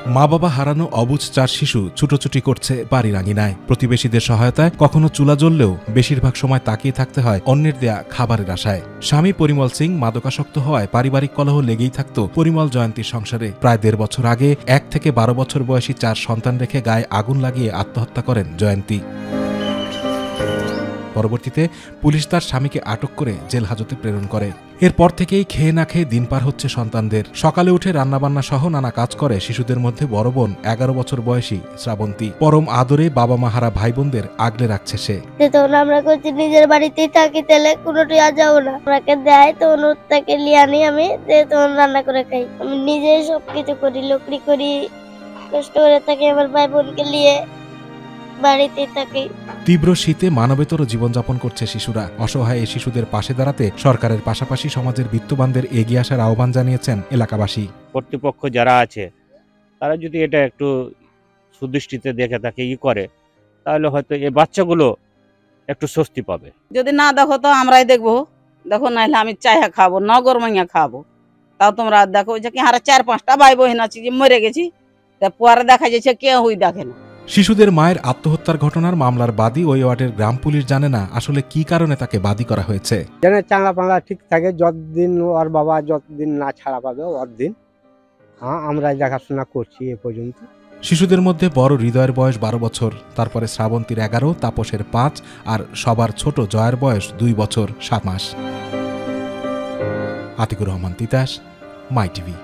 মা বাবা হারানো অবুঝ 4 শিশু ছুটোছুটি করছে বাড়ির আঙিনায়। প্রতিবেশীদের সহায়তায় কখনো চুলা জ্বললেও বেশিরভাগ সময় তাকিয়ে থাকতে হয় অন্যের দেয়া খাবারের আশায়। স্বামী পরিমল সিং মাদকাসক্ত হওয়ায় পারিবারিক কলহ লেগেই থাকত পরিমল জয়ন্তীর সংসারে। প্রায় 1.5 বছর আগে 1 থেকে 12 বছর বয়সী 4 সন্তান রেখে গায়ে আগুন লাগিয়ে আত্মহত্যা করেন জয়ন্তী। পরবর্তীতে পুলিশ তার স্বামীকে আটক করে জেল হাজতে প্রেরণ করে। এরপর থেকেই খেয়ে না খেয়ে দিন পার হচ্ছে সন্তানদের। সকালে উঠে রান্নাবান্না সহ নানা কাজ করে শিশুদের মধ্যে বড় বোন 11 বছর বয়সী শ্রাবন্তী। পরম আদরে বাবা মা হারা ভাই বোনদের আগলে রাখছে সে। আমরা নিজের বাড়িতেই থাকি, তাহলে কোনোটি আ যাও না, আমাকে দেয় তো তাকে লিয়ে আনি, আমি তখন রান্না করে খাই। আমি নিজেই সবকিছু করি, লকড়ি করি, কষ্ট করে থাকি, আমার ভাই বোনকে নিয়ে বাড়িতে থাকি। তীব্র শীতে মানবেতর জীবনযাপন করছে শিশুরা। অসহায় এই শিশুদের পাশে দাঁড়াতে সরকারের পাশাপাশি সমাজের বিত্তবানদের এগিয়ে আসার আহ্বান জানিয়েছেন এলাকাবাসী। কর্তৃপক্ষ যারা আছে তারা যদি এটা একটু সুদৃষ্টিতে দেখে তাকে করে, তাহলে হয়তো এই বাচ্চাগুলো একটু স্বস্তি পাবে। যদি না দেখো তো আমরাই দেখবো, দেখো নাহলে আমি চায়া খাবো, নগর মাইয়া খাবো। তাও তোমরা দেখো যে কি হারা 4-5টা ভাই বোন আছে যে মরে গেছি, তা পরে দেখা যাচ্ছে কেউই দেখে না। শিশুদের মায়ের আত্মহত্যার ঘটনার মামলার বাদী ওই ওয়ার্ডের গ্রাম পুলিশ জানে না আসলে কি কারণে তাকে বাদী করা হয়েছে। চাঁদা পাঙ্গা ঠিক থাকে, যতদিন ওর বাবা যতদিন না ছাড়া পাবে অতদিন আমরা দেখাশোনা করছি এ পর্যন্ত। শিশুদের মধ্যে বড় হৃদয়ের বয়স 12 বছর, তারপরে শ্রাবন্তীর 11, তাপসের 5 আর সবার ছোট জয়ের বয়স 2 বছর 7 মাস। আতিকুর রহমান তিতাস, মাই টিভি।